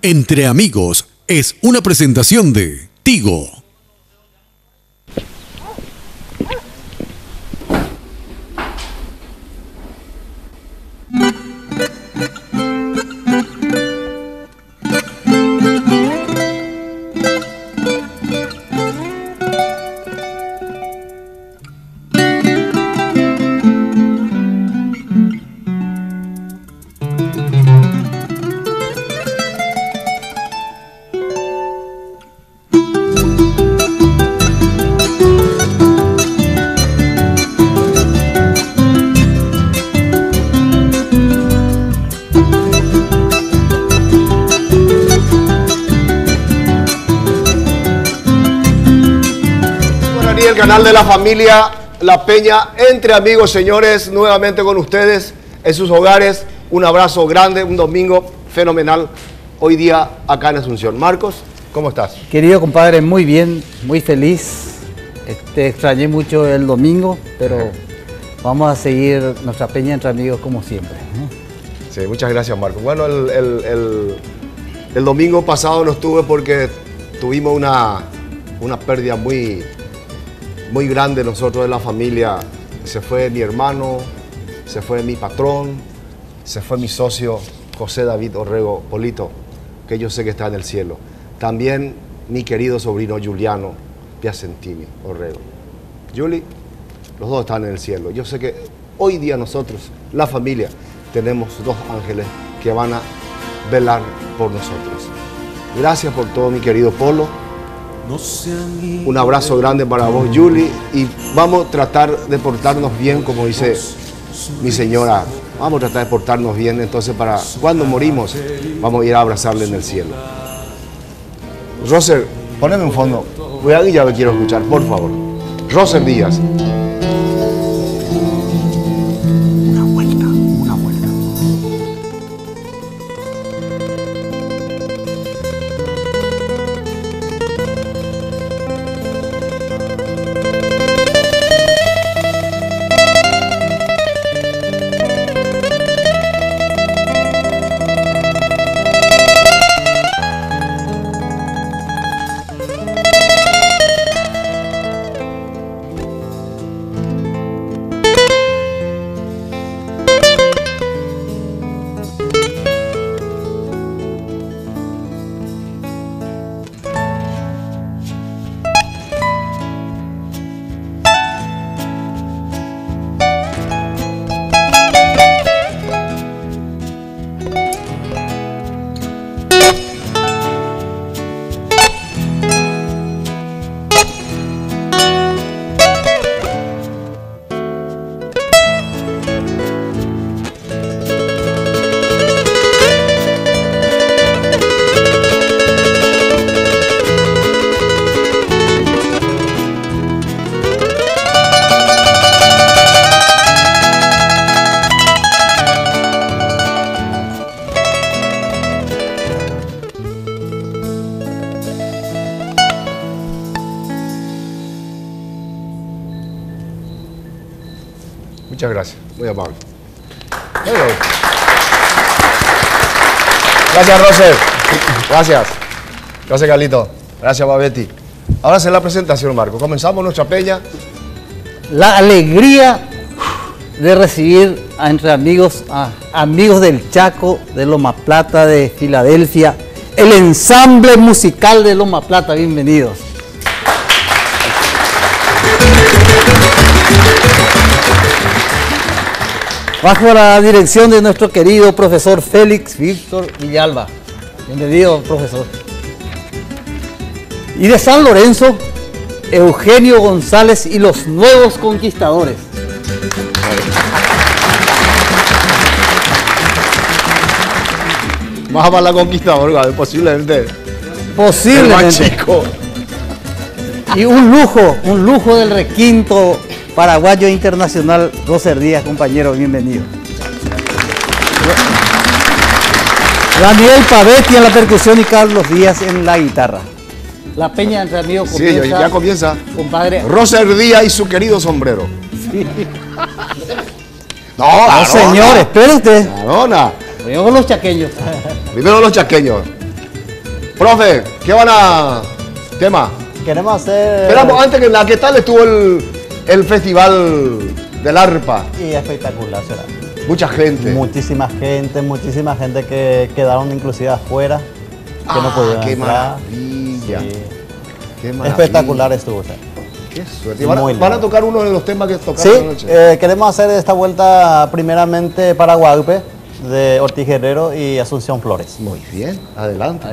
Entre Amigos es una presentación de Tigo. El canal de la familia La Peña, Entre Amigos, señores, nuevamente con ustedes en sus hogares. Un abrazo grande, un domingo fenomenal hoy día acá en Asunción. Marcos, ¿cómo estás? Querido compadre, muy bien, muy feliz. Extrañé mucho el domingo, pero vamos a seguir nuestra Peña Entre Amigos como siempre. Sí, muchas gracias, Marcos. Bueno, el domingo pasado no estuve porque tuvimos una pérdida muy grande nosotros de la familia. Se fue mi hermano, se fue mi patrón, se fue mi socio José David Orrego Polito, que yo sé que está en el cielo. También mi querido sobrino Juliano Piacentini Orrego. Juli, los dos están en el cielo. Yo sé que hoy día nosotros, la familia, tenemos dos ángeles que van a velar por nosotros. Gracias por todo, mi querido Polo. Un abrazo grande para vos, Julie, y vamos a tratar de portarnos bien, como dice mi señora. Vamos a tratar de portarnos bien, entonces para cuando morimos vamos a ir a abrazarle en el cielo. Roser, poneme un fondo. Voy a ya me quiero escuchar, por favor. Roser Díaz. Una vuelta. Muchas gracias, muy amable. Gracias, Roser. Gracias. Gracias, Carlito. Gracias, Babetti. Ahora hacer la presentación, Marco. Comenzamos nuestra peña. La alegría de recibir a Entre Amigos, a amigos del Chaco, de Loma Plata, de Filadelfia, el ensamble musical de Loma Plata. Bienvenidos. Bajo la dirección de nuestro querido profesor Félix Víctor Villalba. Bienvenido, profesor. Y de San Lorenzo, Eugenio González y los nuevos conquistadores. Más para la conquistadora, posiblemente. Posiblemente. El más chico. Y un lujo del requinto paraguayo internacional, Roser Díaz, compañero, bienvenido. Daniel Pavetti en la percusión y Carlos Díaz en la guitarra. La peña Entre Amigos comienza. Sí, ya comienza. Compadre. Roser Díaz y su querido sombrero. Sí. No, no señor, espere usted. Primero Primero los chaqueños. Primero los chaqueños. Profe, ¿qué van a...? Tema. Queremos hacer... Esperamos antes que... ¿Qué tal estuvo el festival del arpa? Y espectacular será. Mucha gente. Muchísima gente que quedaron inclusive afuera, que no pudieron qué entrar. maravilla. Sí. Qué maravilla. Espectacular estuvo, o sea. Qué suerte. Muy ¿Van a lindo. tocar uno de los temas que tocaron Sí, anoche? queremos hacer esta vuelta primeramente para Guadalupe, de Ortiz Guerrero y Asunción Flores. Muy bien, adelante.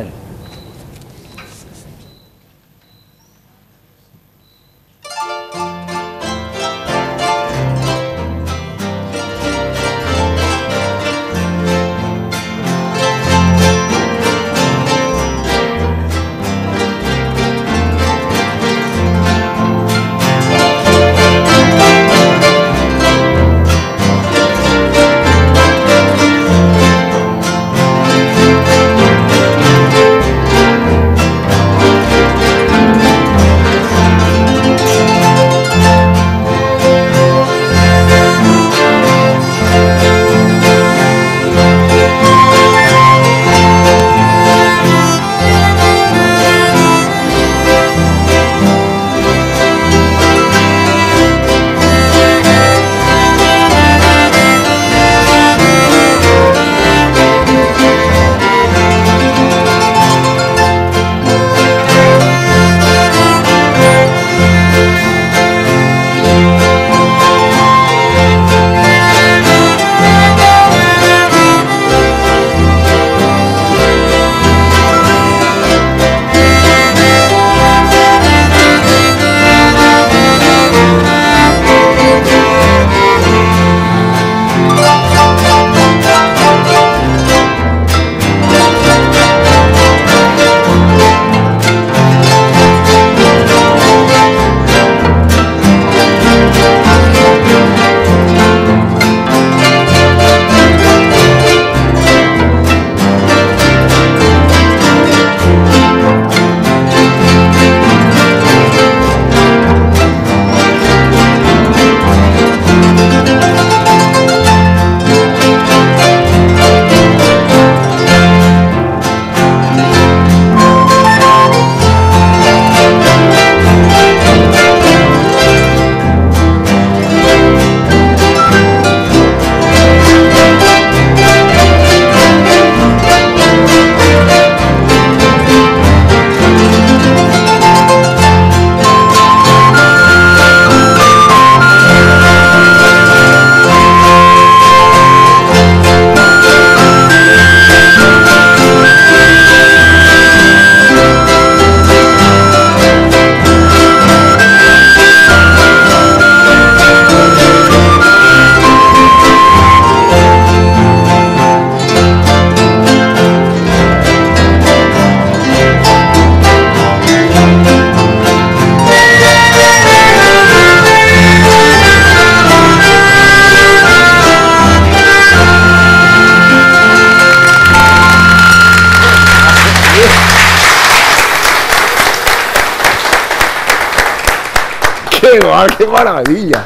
¡Qué maravilla!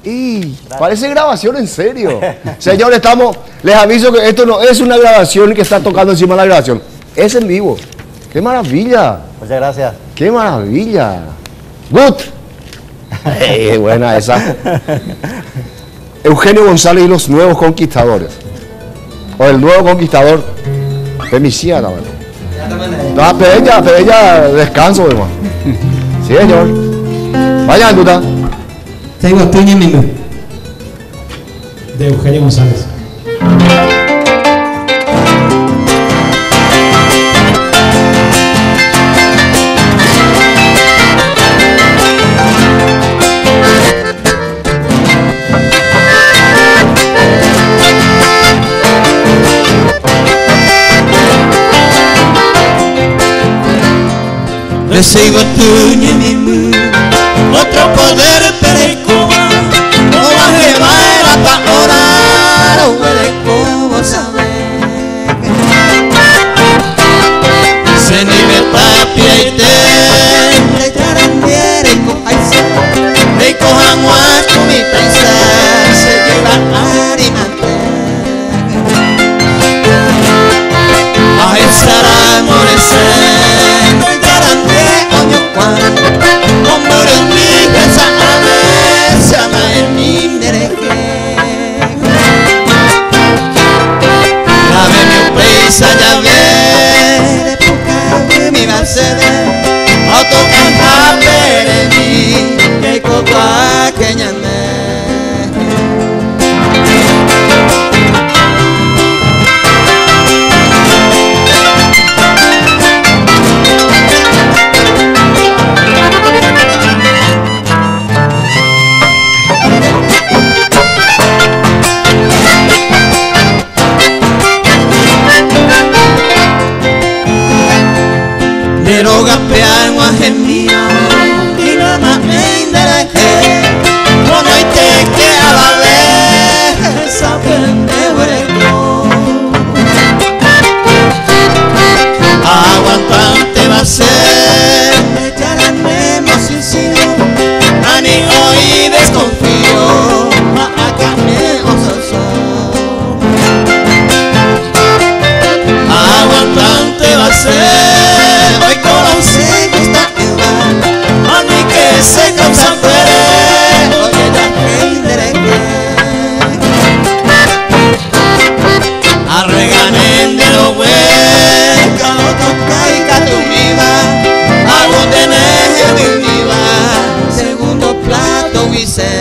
Y parece grabación en serio. Señores, les aviso que esto no es una grabación que está tocando encima de la grabación. Es en vivo. ¡Qué maravilla! Muchas gracias. ¡Qué maravilla! ¡Good! Buena esa. Eugenio González y los Nuevos Conquistadores. O el Nuevo Conquistador de mi silla, la verdad. No, pero ella descanso, hermano. Sí, señor. Vaya, duda. Tengo Tuña Mimú, de Eugenio González. Recibo Tuña Mimú, otro poder perecoba, no va a llevar hasta ahora, no puede como saber. Se nive tapia y te, le charandiere y cojaisa, le cojan guacho mi taisa, se lleva harinante. A esa amores sede autocanta pereni que coca kenyane. Deroga pean guajemio y no más en de que no hay te que a la vez saben de hueco aguantante va a ser echar el menos suicidio ánimo y desconfío acá me osazo aguantante va a ser se causa fuere, oye ya que indereque arreganen de lo bueno, calo toca y catumida, hago tener mi viva, segundo plato guisé.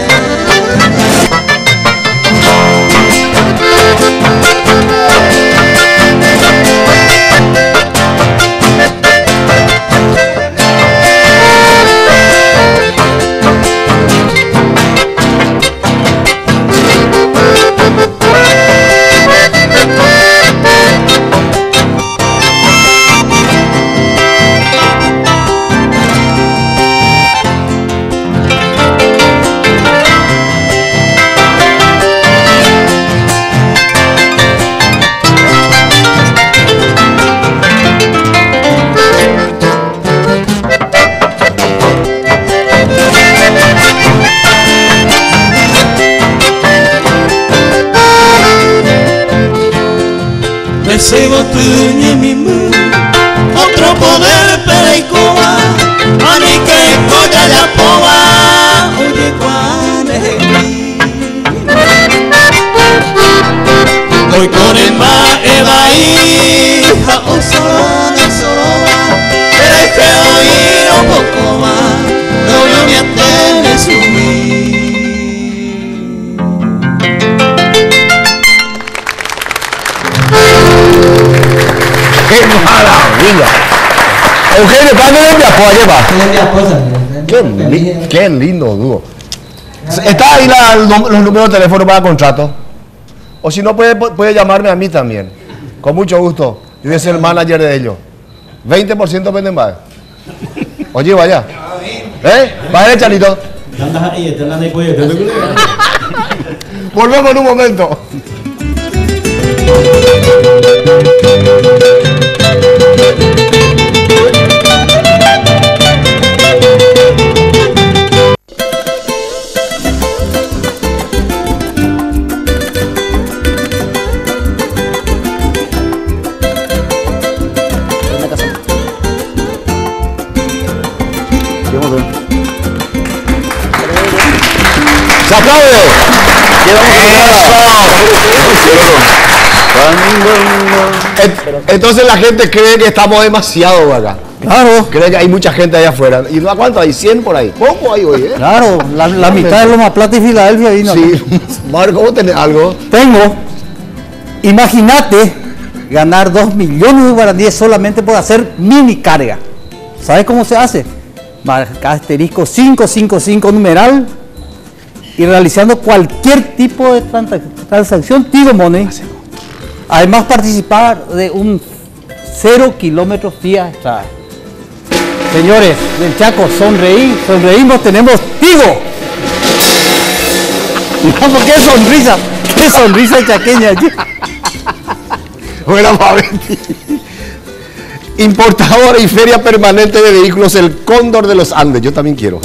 Sigo tu mi mu, otro poder pereicoa, ani que coya la poa, oye cuán hoy con el ma eva hija o solo pero es que oír un poco más, no yo me atene subir. ¡Qué maravilla! Eugenio, ¿cuándo le envió? Qué lindo dúo. ¿Está ahí los números de teléfono para contrato? O si no, puede llamarme a mí también. Con mucho gusto. Yo voy a ser el manager de ellos. 20% venden más. Oye, vaya. Vaya, Charito. Volvemos en un momento. ¡Se aplaude! Entonces la gente cree que estamos demasiado acá. Claro. Cree que hay mucha gente allá afuera. ¿Y no a cuánto hay? 100 por ahí. Poco hay hoy, ¿eh? Claro, la mitad de Loma Plata y Filadelfia vino. Sí. Marco, ¿vos tenés algo? Tengo. Imagínate ganar 2 millones de guaraníes solamente por hacer mini carga. ¿Sabes cómo se hace? Marca asterisco 555 numeral y realizando cualquier tipo de transacción Tigo Money. Además participar de un 0 kilómetros vía Estrada. Señores del Chaco, sonreímos, tenemos Tigo. Vamos, qué sonrisa chaqueña. Bueno, importadora y feria permanente de vehículos, el Cóndor de los Andes. Yo también quiero.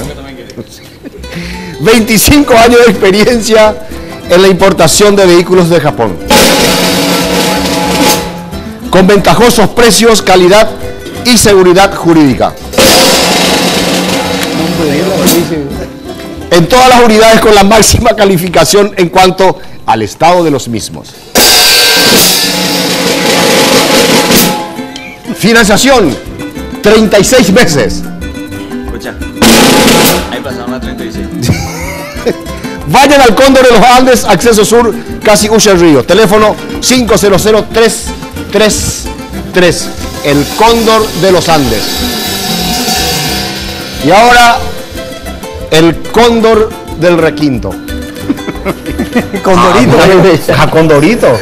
25 años de experiencia en la importación de vehículos de Japón. Con ventajosos precios, calidad y seguridad jurídica. En todas las unidades con la máxima calificación en cuanto al estado de los mismos. Financiación 36 meses. Escucha, ahí pasaron las 36. Vayan al Cóndor de los Andes, acceso sur, casi Usher Río. Teléfono 500-333. El Cóndor de los Andes. Y ahora, el Cóndor del Requinto. Condorito. Condorito.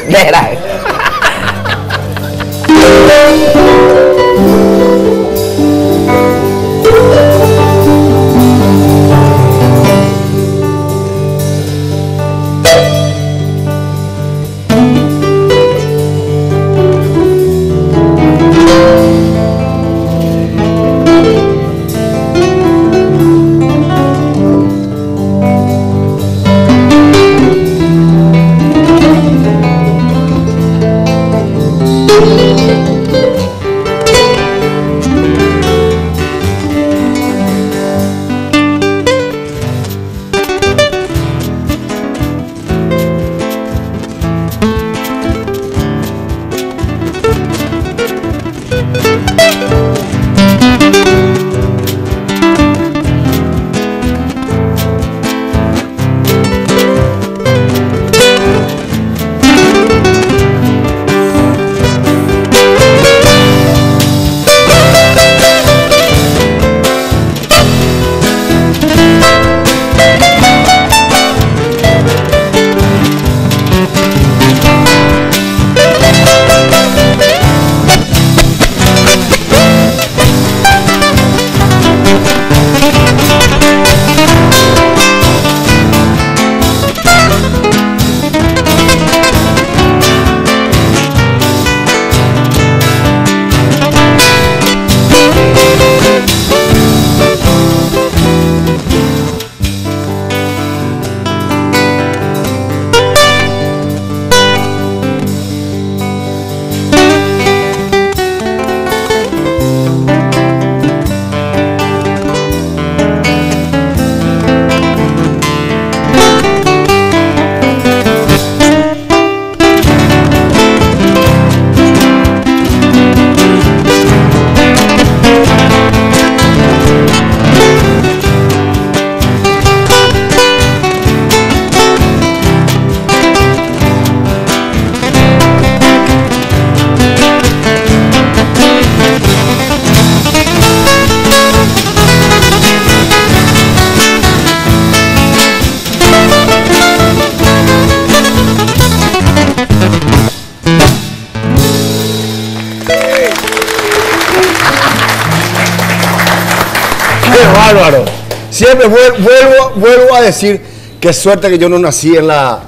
Bárbaro. Siempre vuelvo a decir qué suerte que yo no nací en la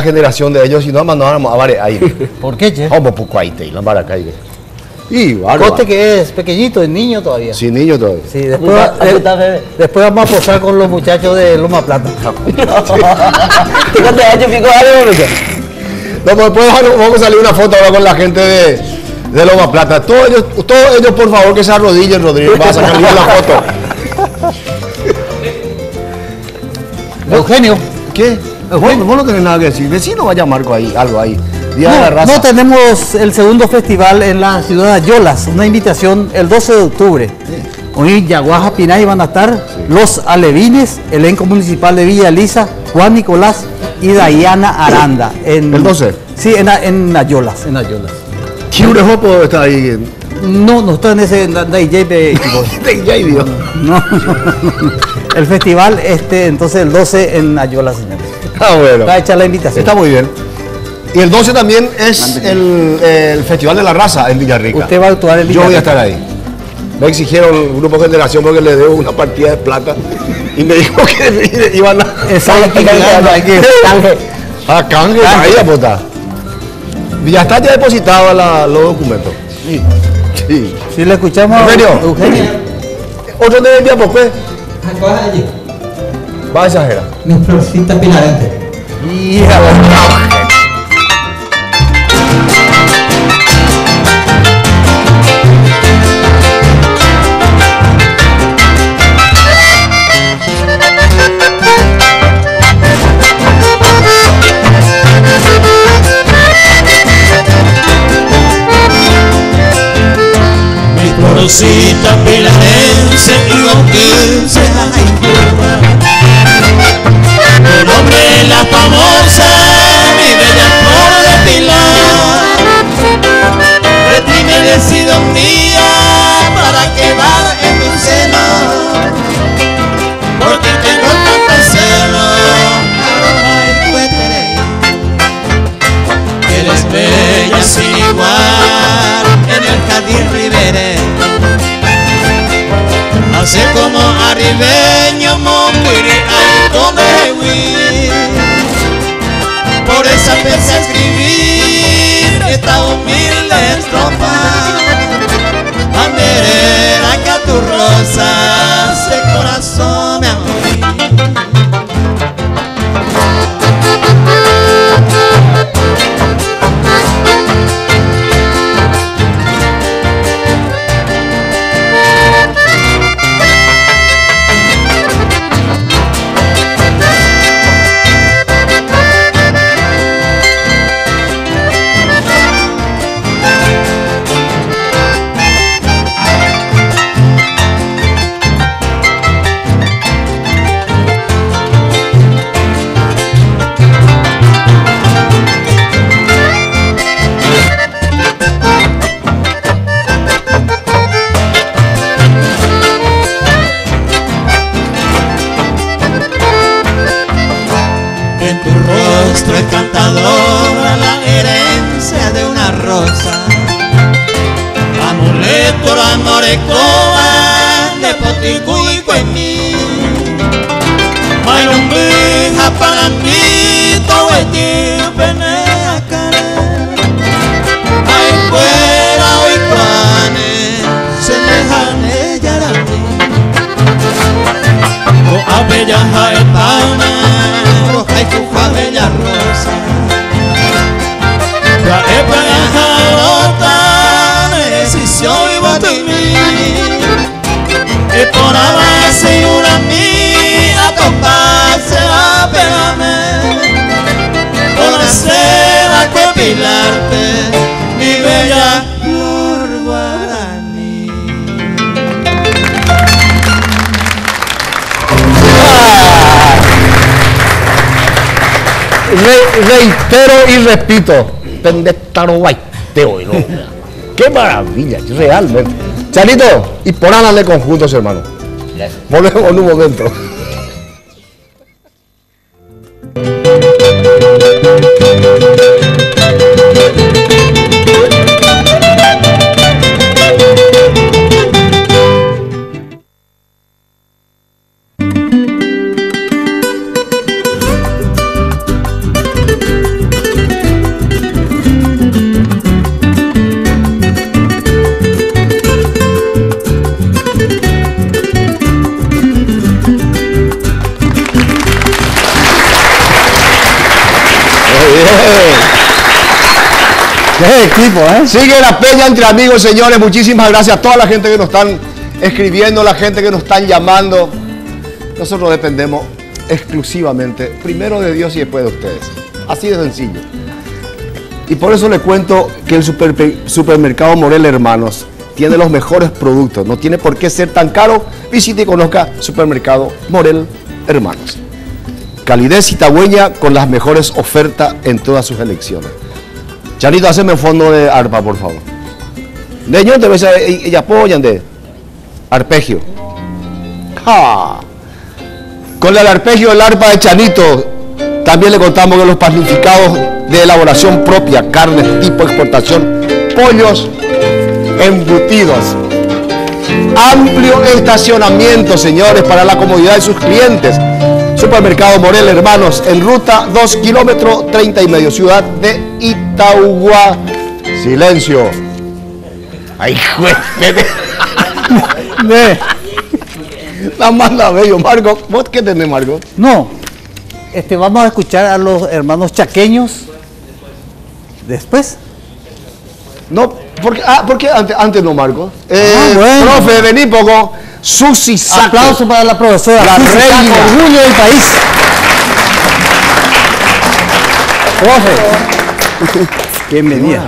generación de ellos, si no mandáramos a varios ahí. ¿Por qué, che? Como poco ahí te la para caer. Y bárbaro. Coste que es pequeñito, es niño todavía. Sí, niño todavía. Sí, después vamos a posar con los muchachos de Loma Plata. ¿Cuántos años pico algo? No, pues después vamos a salir una foto ahora con la gente de Loma Plata. Todos ellos, por favor, que se arrodillen, Rodrigo. Va a sacar bien la foto. Eugenio. ¿Qué? Eugenio, vos no tenés nada que decir. Vecino va a llamar algo ahí. Día de la raza. No, tenemos el segundo festival en la ciudad de Ayolas. Una invitación el 12 de octubre. Hoy Yaguaja Pinay van a estar los alevines, elenco municipal de Villa Elisa, Juan Nicolás y Dayana Aranda. ¿El 12? Sí, en Ayolas. ¿Qué Urejopo está ahí? No está en ese DJ. No. El festival entonces el 12 en Ayolas, señores. Ah, bueno. Va a echar la invitación. Está muy bien. Y el 12 también es el Festival de la Raza en Villarrica. Usted va a actuar en Villarrica. Yo voy a estar ahí. Me exigieron un grupo de generación porque le debo una partida de plata y me dijo que iban a... A canje, ahí a votar. Ya está ya depositado los documentos. Sí. Si le escuchamos Eugenio. Otro de el día, pues. Va a exagerar. Mi florcita pilarente. Mi flor Rosita pilarense y con 15 hay Cuba. Tu nombre es la famosa, mi bella flor de Pilar. De ti me decido un día para quedar en tu seno, porque tengo tanto celo. Ay, tú eres bella sin igual en el jardín ribereño. Así como arribeño, moquiri, alto de huir. Por esa empecé a escribir esta humilde estrofa. Banderera que a tu rosa ese corazón me amó. Encantadora la herencia de una rosa, amuleto la morecoa de poticuico en mí. Mayumbija palantito huetío peneacare, ay fuera hoy pane se lejane yarati, o abellaja etana roja y cuja bella rosa. Ya he pegado decisión y voto en mí. Y por la base y una mía a toparse a pegarme. Por la seda que pilarte, mi bella flor guaraní. Reitero y repito, pendestarobaiteo, ¿no? Qué maravilla, realmente. Chanito, y por Ana de conjuntos, hermano. Volvemos en un momento. ¡Qué equipo, eh! Sigue la peña entre amigos, señores. Muchísimas gracias a toda la gente que nos están escribiendo, la gente que nos están llamando. Nosotros dependemos exclusivamente, primero de Dios y después de ustedes. Así de sencillo. Y por eso les cuento que el supermercado Morel Hermanos tiene los mejores productos. No tiene por qué ser tan caro. Visite y conozca Supermercado Morel Hermanos. Calidez itagüeña con las mejores ofertas en todas sus elecciones. Chanito, hazme un fondo de arpa, por favor. De ño te ves y apoyan de arpegio. ¡Ja! Con el arpegio del arpa de Chanito, también le contamos que los panificados de elaboración propia, carnes tipo exportación, pollos embutidos. Amplio estacionamiento, señores, para la comodidad de sus clientes. Supermercado Morel Hermanos, en ruta 2 kilómetros 30 y medio, ciudad de Itagua. Silencio. Ay, juez. La manda bello, Marco. ¿Vos qué tenés, Marco? No, vamos a escuchar a los hermanos chaqueños después. No, porque antes no, Marco. Bueno. Profe, vení poco. Susi Saco. Aplauso para la profesora. La Susi reina. Saco, orgullo del país. Profe. Bienvenida.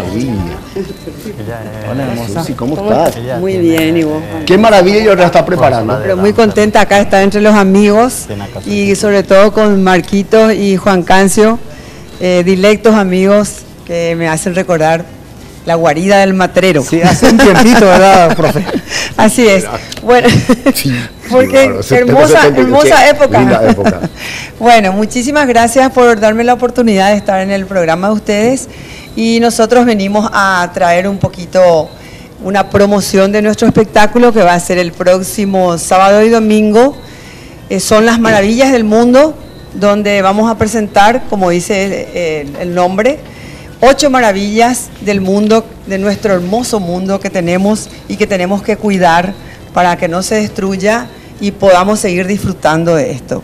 Hola, hermosa. Susi, ¿cómo estás? Muy bien, y vos. Qué maravilla yo la estás preparando. Pero muy contenta acá de estar entre los amigos y sobre todo con Marquito y Juan Cancio, dilectos amigos que me hacen recordar la guarida del matrero. Sí, hace un tiempito, ¿verdad, profe? Así es. Bueno, Sí, porque claro, 70, hermosa che, época. linda época. Bueno, muchísimas gracias por darme la oportunidad de estar en el programa de ustedes y nosotros venimos a traer un poquito una promoción de nuestro espectáculo que va a ser el próximo sábado y domingo. Son las maravillas del mundo, donde vamos a presentar, como dice el nombre, 8 maravillas del mundo, de nuestro hermoso mundo que tenemos y que tenemos que cuidar para que no se destruya y podamos seguir disfrutando de esto.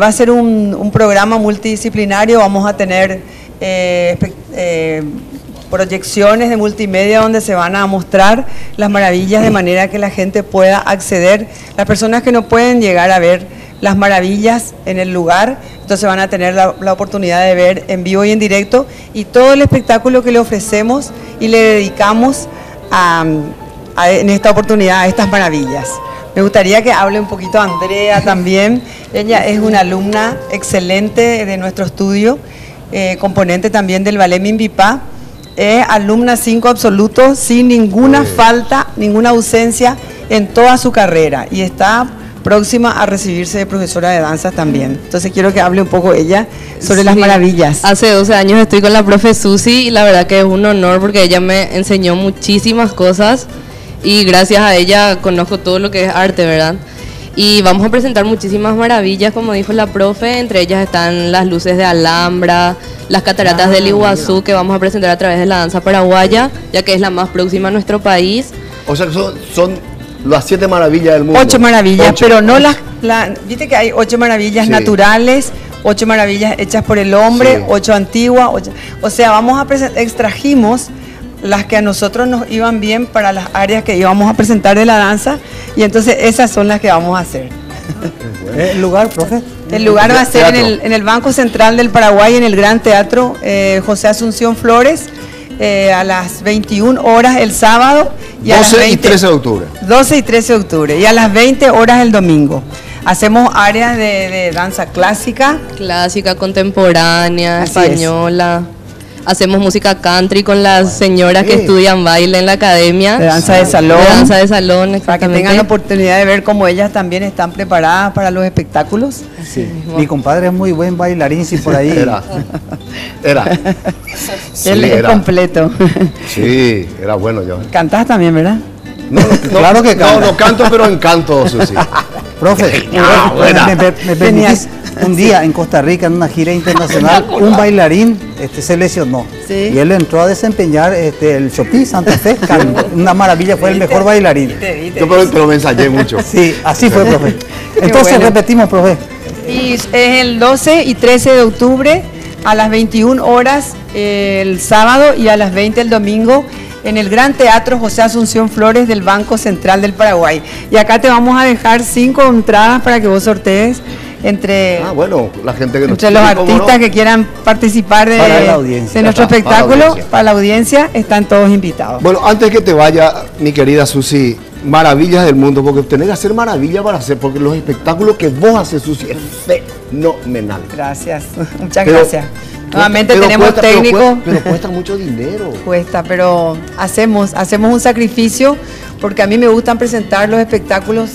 Va a ser un programa multidisciplinario, vamos a tener proyecciones de multimedia donde se van a mostrar las maravillas de manera que la gente pueda acceder. Las personas que no pueden llegar a ver las maravillas en el lugar, entonces van a tener la oportunidad de ver en vivo y en directo, y todo el espectáculo que le ofrecemos y le dedicamos en esta oportunidad a estas maravillas. Me gustaría que hable un poquito Andrea también. Ella es una alumna excelente de nuestro estudio, componente también del Ballet Minvipá, alumna 5 absolutos, sin ninguna falta, ninguna ausencia en toda su carrera, y está próxima a recibirse de profesora de danza también. Entonces quiero que hable un poco ella sobre las maravillas. Hace 12 años estoy con la profe Susi y la verdad que es un honor porque ella me enseñó muchísimas cosas y gracias a ella conozco todo lo que es arte, ¿verdad? Y vamos a presentar muchísimas maravillas, como dijo la profe, entre ellas están las luces de Alhambra, las cataratas del Iguazú, que vamos a presentar a través de la danza paraguaya, ya que es la más próxima a nuestro país. O sea que son las 7 maravillas del mundo. 8 maravillas, 8. pero no viste que hay 8 maravillas naturales, 8 maravillas hechas por el hombre, 8 antiguas, o sea, extrajimos las que a nosotros nos iban bien para las áreas que íbamos a presentar de la danza, y entonces esas son las que vamos a hacer. ¿El lugar, profe? El lugar va a ser en el Banco Central del Paraguay, en el Gran Teatro José Asunción Flores, a las 21 horas el sábado y 12 y 13 de octubre. 12 y 13 de octubre y a las 20 horas el domingo. Hacemos áreas de danza clásica. Clásica, contemporánea, Así española. Hacemos música country con las señoras que estudian baile en la academia. De danza de salón. De danza de salón, para que tengan la oportunidad de ver cómo ellas también están preparadas para los espectáculos. Sí. Mi compadre es muy buen bailarín, si por ahí. Era. Él es completo. Sí, era bueno yo. Cantás también, ¿verdad? No, claro que canto. No canto, pero encanto, Susi. Profe, me permitís, un día en Costa Rica, en una gira internacional, un bailarín se lesionó. Sí. Y él entró a desempeñar el Chopin Santa Fe. Una maravilla, fue el mejor bailarín. Yo pero me ensayé mucho. Sí, así fue, profe. Entonces bueno. repetimos, profe. Y es el 12 y 13 de octubre a las 21 horas el sábado y a las 20 el domingo en el Gran Teatro José Asunción Flores del Banco Central del Paraguay. Y acá te vamos a dejar 5 entradas para que vos sortees entre, la gente que entre los artistas que quieran participar de nuestro espectáculo. Para la audiencia están todos invitados. Bueno, antes que te vaya, mi querida Susi, maravillas del mundo, porque tenés que hacer maravillas para hacer, porque los espectáculos que vos haces, Susi, es fenomenal. Gracias, muchas gracias. Nuevamente tenemos técnicos. Pero cuesta mucho dinero. Cuesta, pero hacemos un sacrificio, porque a mí me gustan presentar los espectáculos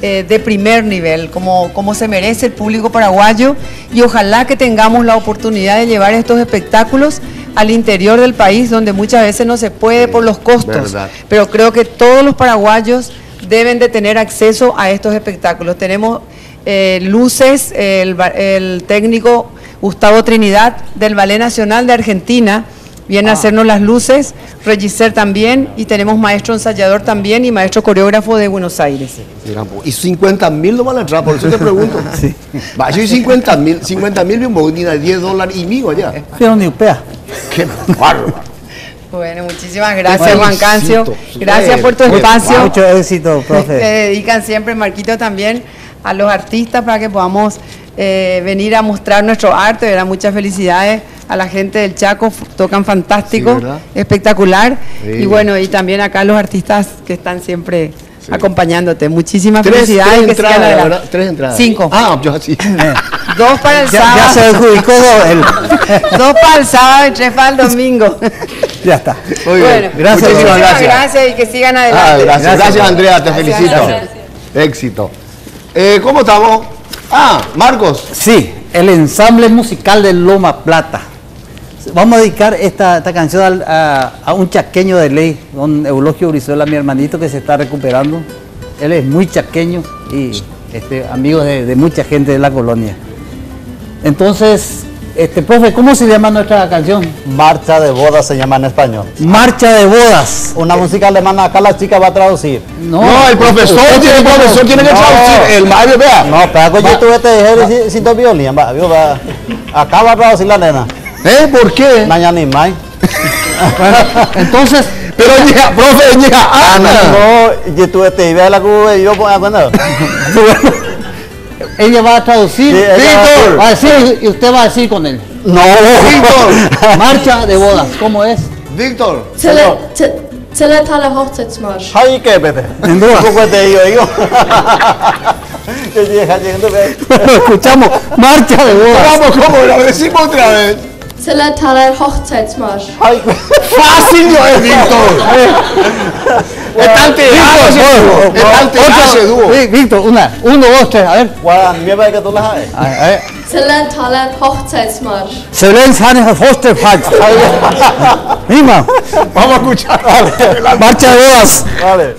de primer nivel, como se merece el público paraguayo, y ojalá que tengamos la oportunidad de llevar estos espectáculos al interior del país, donde muchas veces no se puede por los costos. Verdad. Pero creo que todos los paraguayos deben de tener acceso a estos espectáculos. Tenemos luces, el técnico Gustavo Trinidad del Ballet Nacional de Argentina viene a hacernos las luces, Regisser también, y tenemos maestro ensayador también y maestro coreógrafo de Buenos Aires. Y 50.000 no van a entrar, por eso te pregunto. Sí. Va, yo 50.000 bien bonita, $10 y migo allá. Pero ni upea. Qué bárbaro. Bueno, muchísimas gracias, Juan Cancio. Gracias por tu espacio. Mucho éxito, profe. Te dedican siempre, Marquito, también a los artistas para que podamos venir a mostrar nuestro arte, ¿verdad? Muchas felicidades a la gente del Chaco, tocan fantástico, Sí, ¿verdad? espectacular. Sí. Y bueno, y también acá los artistas que están siempre acompañándote. Muchísimas Tres felicidades. que sigan entradas, adelante. ¿verdad? 3 entradas. 5. Ah, yo así. 2 para el Ya sábado. se adjudicó él. 2 para el sábado y 3 para el domingo. Ya está. Muy bien. Bueno, Gracias. Muchísimas muchísimas gracias. gracias y que sigan Ah, adelante. gracias, Andrea, te Gracias, felicito. gracias. Éxito. ¿Cómo estamos? Ah, Marcos. Sí, el ensamble musical de Loma Plata. Vamos a dedicar esta canción a un chaqueño de ley, don Eulogio Brizuela, mi hermanito que se está recuperando. Él es muy chaqueño y amigo de mucha gente de la colonia. Entonces, profe, ¿cómo se llama nuestra canción? Marcha de bodas se llama en español. Marcha de bodas. Una música alemana, acá la chica va a traducir. No, el profesor tiene que traducir. El Mario, vea. No, pero con YouTube te dejé sin violín. Acá va a traducir la nena. ¿Por qué? Mañana ni más. Entonces, Pero llega, profe, llega Ana. No, YouTube te iba a la cuba y yo pongo cuenta. ella va a traducir. Sí, ella va a decir y usted va a decir con él. No, Víctor. Marcha de bodas, ¿cómo es? Víctor. Till talar Hochzeitsmarsch. Ay, qué pete. En duda. ¿Cómo te digo? Que llega, llegando. Bueno, escuchamos Marcha de bodas. Vamos, ¿cómo? Lo decimos otra vez. Till talar Hochzeitsmarsch. Ay, Fácil no es, Víctor. Está alterado ese dúo. Está alterado ese dúo. Sí, Víctor, 1, 2, 3, a ver. Juan, mira que tú las sabes. A ver. Till talar Hochzeitsmarsch. Se leen Hannes Fosterfall. Mima, Vamos a escuchar. Marcha de bodas. Vale.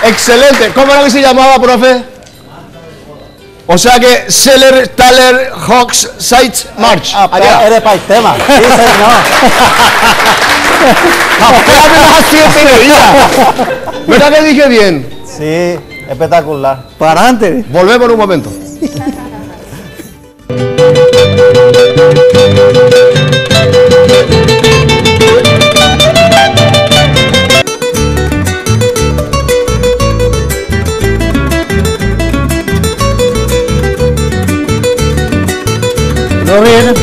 Excelente. ¿Cómo era que se llamaba, profe? O sea que Seller, Thaler, Hawks, Sites, March. Allá. Eres para el tema. Sí, señor. ¿Verdad que dije bien? Sí, espectacular. Para adelante. Volvemos en un momento. ¿No viene?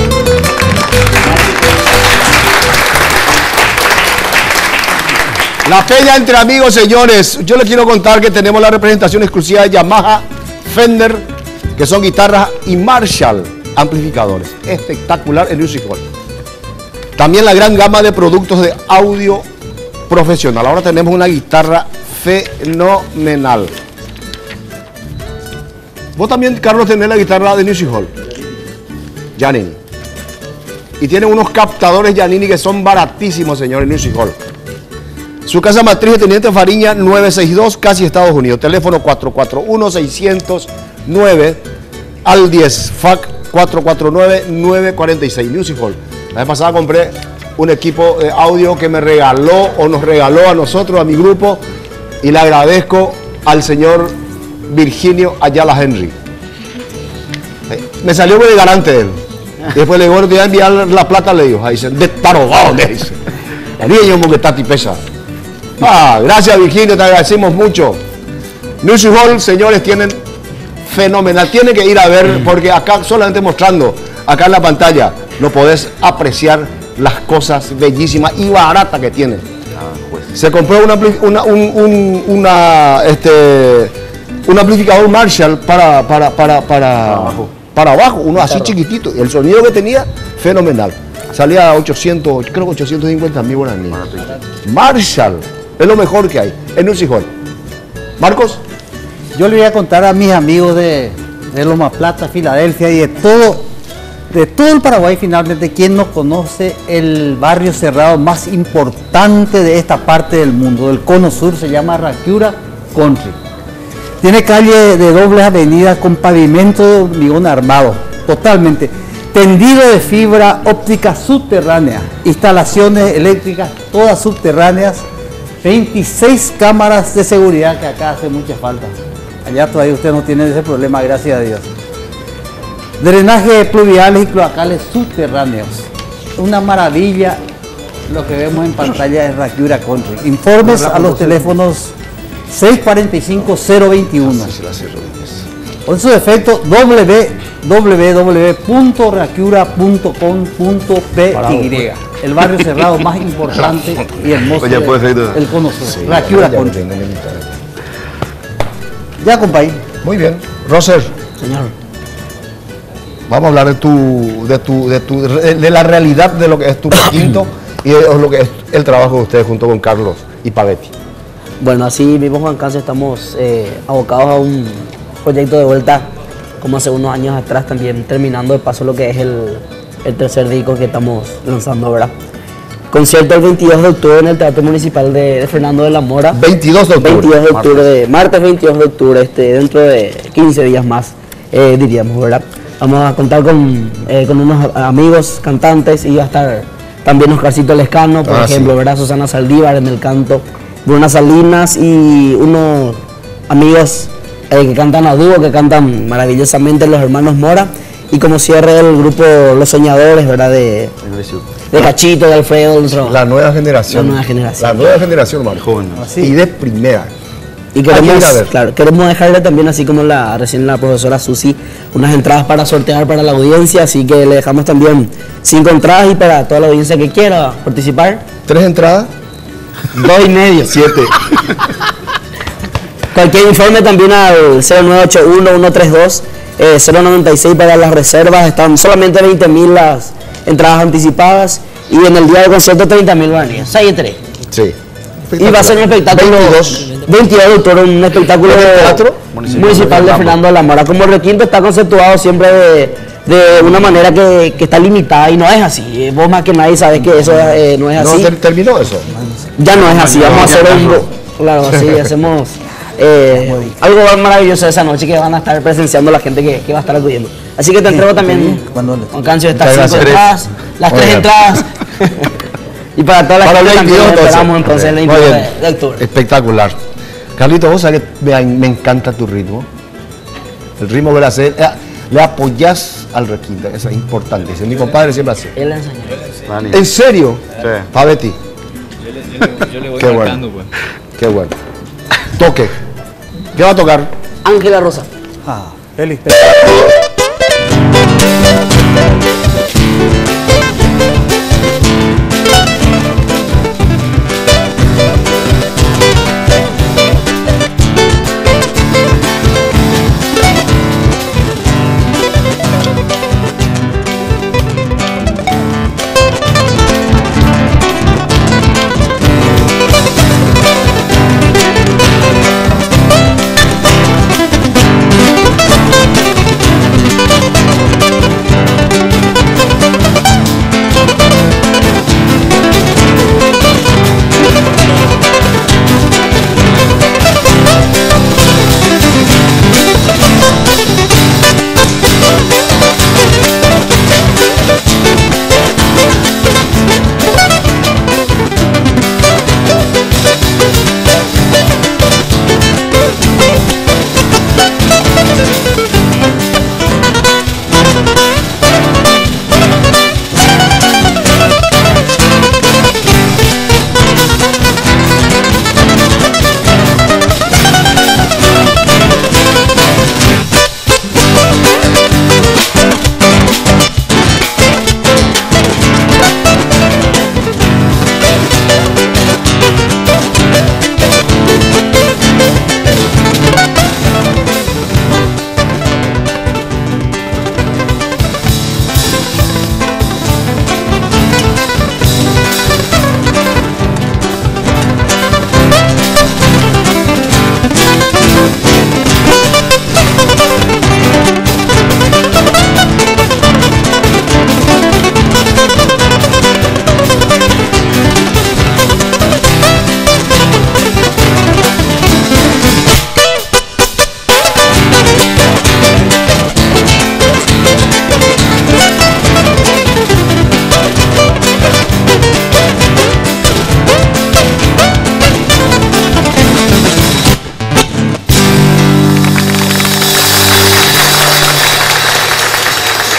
La peña entre amigos, señores. Yo les quiero contar que tenemos la representación exclusiva de Yamaha, Fender, que son guitarras, y Marshall, amplificadores. Espectacular en Music Hall. También la gran gama de productos de audio profesional. Ahora tenemos una guitarra fenomenal. Vos también, Carlos, tenés la guitarra de Music Hall. Giannini. Y tiene unos captadores Giannini que son baratísimos, señores, en Music Hall. Su casa matriz de Teniente Fariña 962, casi Estados Unidos. Teléfono 441-609 al 10. FAC 449-946. Music Hall. La vez pasada compré un equipo de audio que me regaló o nos regaló a nosotros, a mi grupo, y le agradezco al señor Virginio Ayala Henry. Me salió de garante él. Y después le digo, bueno, te voy a enviar la plata, le digo. Ahí dice, de tarobado, le dice. El niño como que está tipesa. Gracias, Virginio, te agradecemos mucho. Music Hall, señores, tienen fenomenal. Tienen que ir a ver, porque acá, solamente mostrando, acá en la pantalla, no podés apreciar las cosas bellísimas y baratas que tiene. Se compró un amplificador Marshall para abajo, uno así chiquitito. Y el sonido que tenía, fenomenal. Salía a 800, creo que 850.000 guaraníes. Marshall es lo mejor que hay en Music Hall. Marcos. Yo le voy a contar a mis amigos de Loma Plata, Filadelfia y de todo el Paraguay, finalmente, quien no conoce el barrio cerrado más importante de esta parte del mundo, del cono sur, se llama Raquiura Country. Tiene calle de doble avenida con pavimento de hormigón armado, totalmente. Tendido de fibra óptica subterránea, instalaciones eléctricas todas subterráneas, 26 cámaras de seguridad que acá hace mucha falta. Allá todavía usted no tiene ese problema, gracias a Dios. Drenaje pluviales y cloacales subterráneos. Una maravilla lo que vemos en pantalla de Raquiura Country. Informes a los teléfonos 645-021. O en su defecto www.raquiura.com.py. El barrio cerrado más importante y hermoso del cono sur. Raquiura Country. Ya, compañero. Muy bien. Roser. Señor. Vamos a hablar de la realidad de lo que es tu quinto y de lo que es el trabajo de ustedes junto con Carlos y Pavetti. Bueno, así mismo, Juan Cáncer, estamos abocados a un proyecto de vuelta, como hace unos años atrás, también terminando de paso lo que es el tercer disco que estamos lanzando, ¿verdad? Concierto el 22 de octubre en el Teatro Municipal de Fernando de la Mora. 22 de octubre. 22 de octubre, martes 22 de octubre, dentro de 15 días más, diríamos, ¿verdad? Vamos a contar con unos amigos cantantes y va a estar también Oscarcito Lescano, por ejemplo, sí, ¿verdad? Susana Saldívar en el canto, Bruna Salinas y unos amigos que cantan a dúo, que cantan maravillosamente, los hermanos Mora. Y como cierre el grupo Los Soñadores, ¿verdad? De Cachito, de Alfredo. La nueva generación. La nueva generación. La nueva generación, más joven. Y de primera. Y queremos dejarle también, así como recién la profesora Susi, unas entradas para sortear para la audiencia, así que le dejamos también 5 entradas y para toda la audiencia que quiera participar. 3 entradas. 2,5. 7. Cualquier informe también al 0981-132-096 para las reservas. Están solamente 20.000 las entradas anticipadas y en el día del concierto 30.000 guaraníes. 6 y 3. Sí. Y va a ser un espectáculo 22 de octubre, un espectáculo municipal de Fernando de la Mora. Como el requinto está conceptuado siempre de una manera que está limitada y no es así. Vos más que nadie sabes que eso no es así. ¿No terminó eso? Ya no es así. Vamos a hacer un... Claro, así hacemos algo maravilloso esa noche que van a estar presenciando la gente que va a estar acudiendo. Así que te entrego también, Juan Cancio, estas 5 entradas, las 3 entradas. Y para toda la Para el gente 22, también esperamos entonces el 22 Muy bien. de octubre. Espectacular. Carlito, vos sabés que me encanta tu ritmo. El ritmo que le haces, le apoyas al requinto, eso es importante. Mi compadre siempre hace. Él le enseñó. ¿En serio? Sí. Pabeti. Yo le voy Qué bueno. marcando, pues. Qué bueno. Toque. ¿Qué va a tocar? Ángela Rosa. Feliz.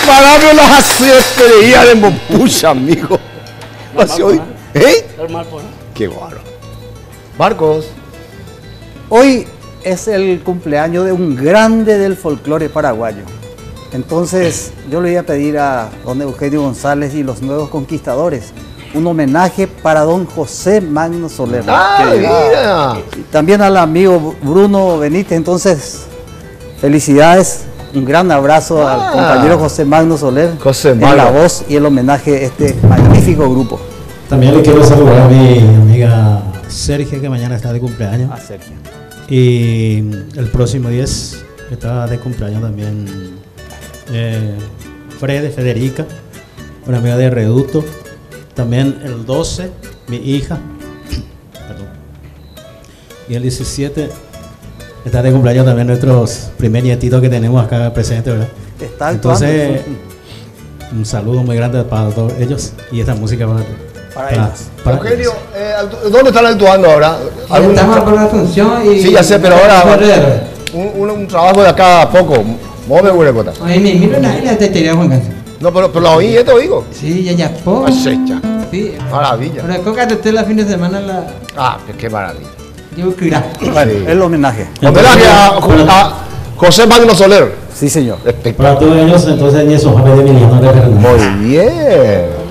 Parame las 7 días de Mopucha, amigo. ¿Eh? Qué bárbaro. Marcos. Hoy es el cumpleaños de un grande del folclore paraguayo. Entonces yo le voy a pedir a don Eugenio González y los nuevos conquistadores un homenaje para don José Magno Soler. ¡Ah, mira! Y también al amigo Bruno Benítez. Entonces, felicidades, un gran abrazo al compañero José Magno Soler en la voz y el homenaje de este magnífico grupo. También le quiero saludar a mi amiga Sergio, que mañana está de cumpleaños. Sergio. Y el próximo 10 está de cumpleaños también Federica, una amiga de Reducto. También el 12, mi hija. Perdón. Y el 17 está de cumpleaños también nuestros primer nietitos que tenemos acá presentes, ¿verdad? Está Entonces, un saludo muy grande para todos ellos y esta música para ellos. Eugenio, ¿dónde están actuando ahora? Estamos con la función y... Sí, ya sé, pero ahora un trabajo de acá a poco. Move Huerecota. Oye, me miro la isla de Tetería, Juan Cancio. No, pero la oí, te oigo. Sí, ya po. Acecha. Sí. Maravilla. Pero cócate usted la fin de semana la... Ah, qué maravilla. Yo quiero. Bueno, el homenaje. Homenaje a José Magno Soler. Sí, señor. Para todos ellos, entonces, ni esos jóvenes de Emiliano de Fernández. Muy bien.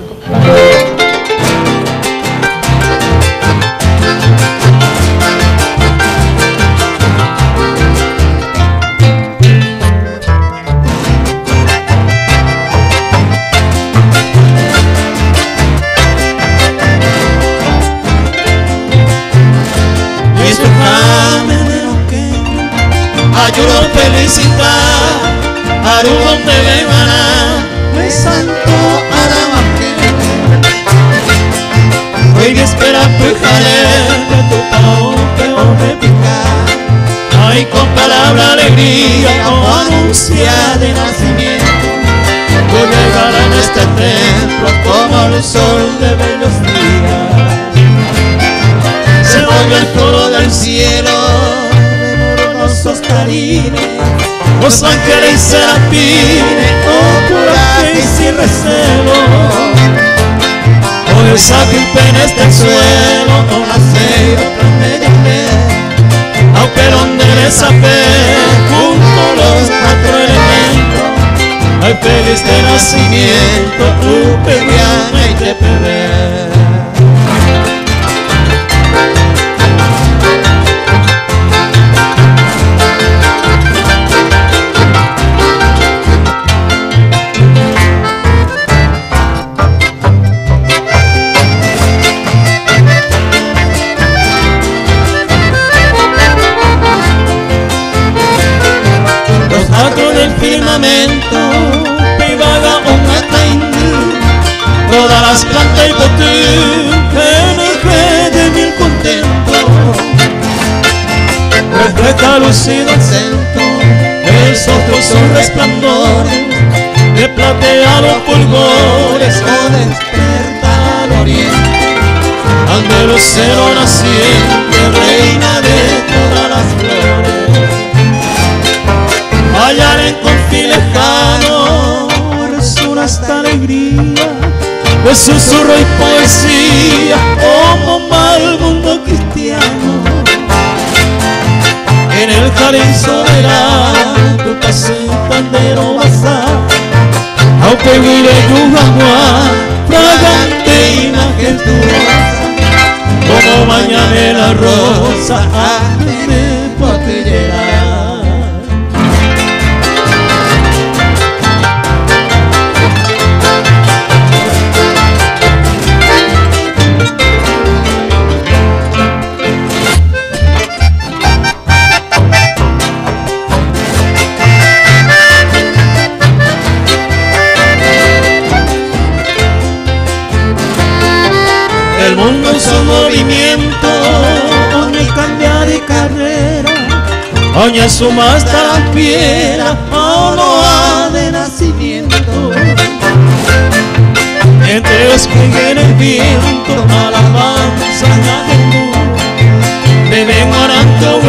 Ayudo a felicitar Arugon te bebana me santo aramaque hoy espera pujaré de tu este templo como el sol de bellos días. Se oye el coro del cielo de hermosos clarines, los ángeles y serafines, oh coraje y sin recelo. Hoy saco penes del suelo, no nace otra media, aunque donde les apé junto los cuatro elementos. Ay, feliz de nacimiento, tu peruana y te pebé. Firmamento que vaga una taindú, todas las plantas y botú de mil contentos. Refleja lucido el centro, el ojos son resplandores de plateados fulgores, o desperta al oriente, ante el lucero naciente, reina de todas las flores. Hallar en confín lejano resuena esta alegría de susurro y poesía como mal mundo cristiano. En el jardín soberano tu casa en pandero basá, aunque mire tu agua fragante y majestuosa, como mañanera rosa antes de potillera. El mundo en su movimiento, donde cambia de carrera, oña suma hasta la fiera, o no ha de nacimiento. Entre los que en el viento, alabanza de Bemoranto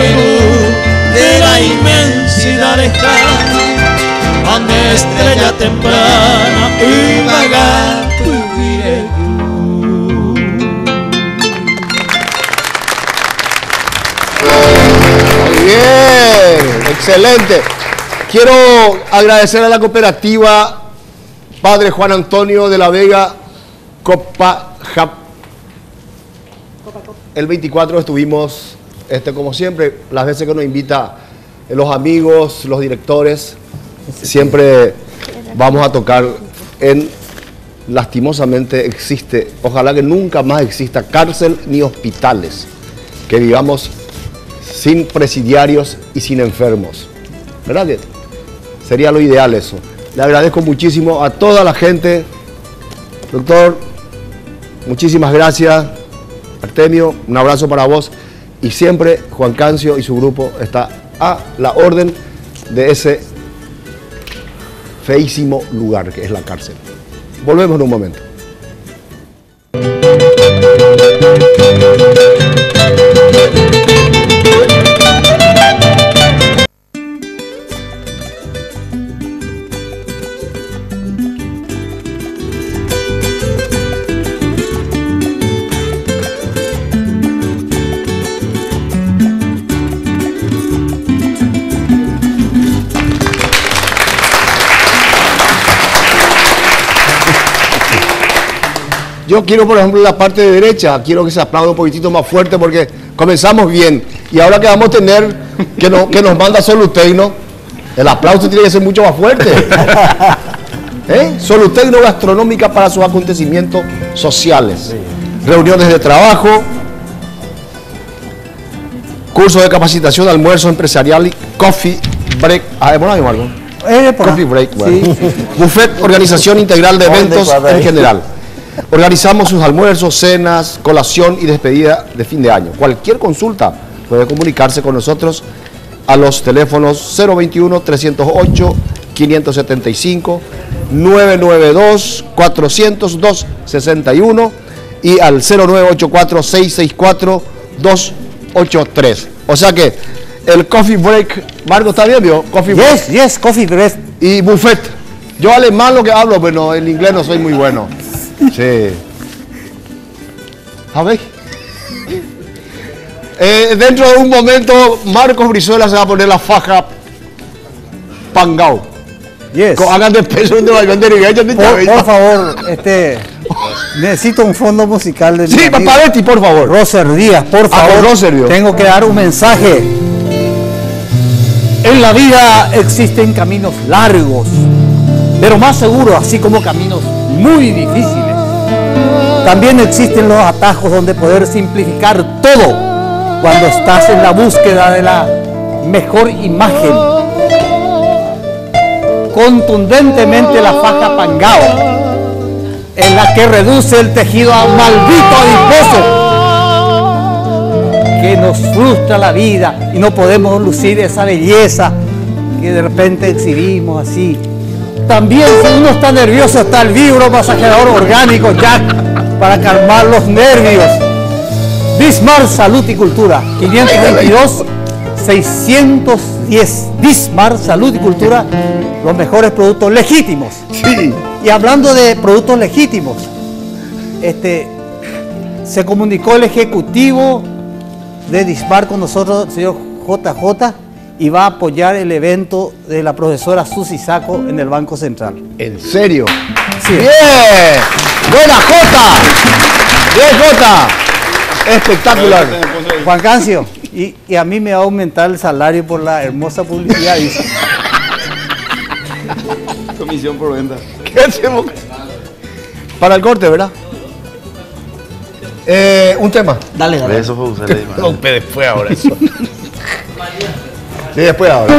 de la inmensidad lejana, donde estrella temprana y vagar viviré. Bien, excelente. Quiero agradecer a la cooperativa Padre Juan Antonio de la Vega Copajap. El 24 estuvimos, como siempre, las veces que nos invita los amigos, los directores, siempre vamos a tocar lastimosamente existe, ojalá que nunca más exista cárcel ni hospitales, que vivamos sin presidiarios y sin enfermos, ¿verdad? Sería lo ideal eso. Le agradezco muchísimo a toda la gente. Doctor, muchísimas gracias. Artemio, un abrazo para vos. Y siempre Juan Cancio y su grupo está a la orden de ese feísimo lugar que es la cárcel. Volvemos en un momento. Yo quiero, por ejemplo, la parte de derecha, quiero que se aplaude un poquitito más fuerte porque comenzamos bien. Y ahora que vamos a tener, que nos manda Solutecno, el aplauso tiene que ser mucho más fuerte. Solutecno gastronómica para sus acontecimientos sociales. Sí. Reuniones de trabajo, cursos de capacitación, almuerzo empresarial y coffee break. Bueno, Marco. Coffee break. Bueno. Sí. Buffet, organización integral de eventos en general. Organizamos sus almuerzos, cenas, colación y despedida de fin de año. Cualquier consulta puede comunicarse con nosotros a los teléfonos 021-308-575 992-400-261 y al 0984-664-283. O sea que el coffee break, Marco, ¿está bien, vio? Coffee break. Yes, coffee break. Y buffet. Yo alemán lo que hablo, pero en inglés no soy muy bueno. Sí. ¿Sabes? Dentro de un momento, Marcos Brizuela se va a poner la faja pangao. Yes. Hagan despecho de vender y por favor, necesito un fondo musical de sí, Papadetti, por favor. Roser Díaz, por favor. Roser, tengo que dar un mensaje. En la vida existen caminos largos, pero más seguros, así como caminos muy difíciles. También existen los atajos donde poder simplificar todo cuando estás en la búsqueda de la mejor imagen. Contundentemente la faja pangao es la que reduce el tejido a maldito adiposo que nos frustra la vida y no podemos lucir esa belleza que de repente exhibimos así. También si uno está nervioso está el vibro masajeador orgánico Jack para calmar los nervios. Bismarck Salud y Cultura 522-610. Bismarck Salud y Cultura, los mejores productos legítimos. Sí. Y hablando de productos legítimos, se comunicó el ejecutivo de Bismarck con nosotros, el señor JJ, y va a apoyar el evento de la profesora Susi Saco en el Banco Central. ¿En serio? Sí. ¡Bien! ¡Buena Jota! ¡Bien, Jota! Espectacular. Juan Cancio, y a mí me va a aumentar el salario por la hermosa publicidad, dice. Comisión por venta. ¿Qué hacemos? Para el corte, ¿verdad? Un tema. Dale. Eso fue usted. No, después ahora eso. Sí, después ahora.